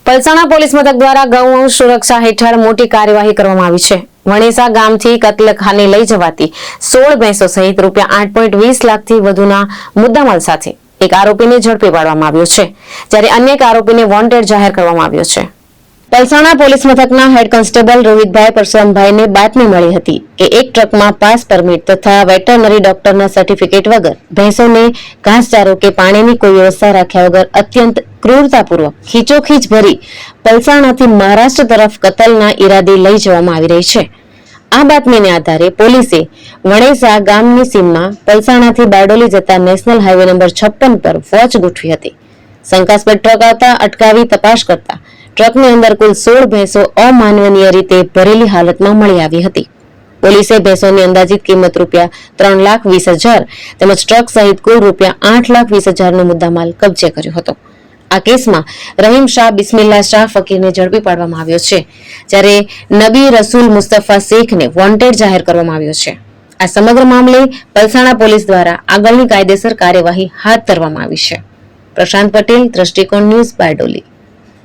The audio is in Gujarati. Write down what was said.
પલસાણા પોલીસ મથક દ્વારા ગૌવંશ સુરક્ષા હેઠળ મોટી કાર્યવાહી કરવામાં આવી છે। વણેસા ગામથી કતલખાને લઈ જવાતી 16 ભેંસો સહિત ₹8.20 લાખથી વધુના મુદ્દામાલ સાથે એક આરોપીને ઝડપી પાડવામાં આવ્યો છે, જ્યારે અન્ય એક આરોપીને વોન્ટેડ જાહેર કરવામાં આવ્યો છે। પલસાણા પોલીસ મથકના હેડ કોન્સ્ટેબલ રોહિતભાઈ પરશુરામભાઈને બાતમી મળી હતી કે એક ટ્રકમાં પાસ પરમિટ તથા વેટરનરી ડોક્ટરના સર્ટિફિકેટ વગર ભેંસોને ઘાસચારો કે પાણીની કોઈ વ્યવસ્થા રાખ્યા વગર અત્યંત ક્રૂરતાપૂર્વક ખીચોખીચ ભરી પલસાણાથી મહારાષ્ટ્ર તરફ કતલના ઈરાદે લઈ જવામાં આવી રહી છે। આ બાતમીને આધારે પોલીસે વણેસા ગામની સીમમાં પલસાણાથી બારડોલી જતા નેશનલ હાઈવે નંબર 56 પર વોચ ગોઠવી હતી। શંકાસ્પદ ટ્રક આવતા અટકાવી તપાસ કરતા ટ્રકની અંદર કુલ 16 ભેંસો અમાનવીય રીતે ભરેલી હાલતમાં મળી આવી હતી। પોલીસે ભેંસોની અંદાજિત કિંમત ₹3,20,000 તેમજ ટ્રક સહિત કુલ ₹8,20,000 નો મુદ્દામાલ કબજે કર્યો હતો। આ કેસમાં રહીમ શાહ બિસ્મિલ્લા શાહ ફકીરને ઝડપી પાડવામાં આવ્યો છે, જ્યારે નબી રસૂલ મુસ્તફા શેખને વોન્ટેડ જાહેર કરવામાં આવ્યો છે। આ સમગ્ર મામલે પલસાણા પોલીસ દ્વારા આગળની કાયદેસર કાર્યવાહી હાથ ધરવામાં આવી છે। પ્રશાંત પટેલ, દ્રષ્ટિકોણ ન્યૂઝ, બારડોલી।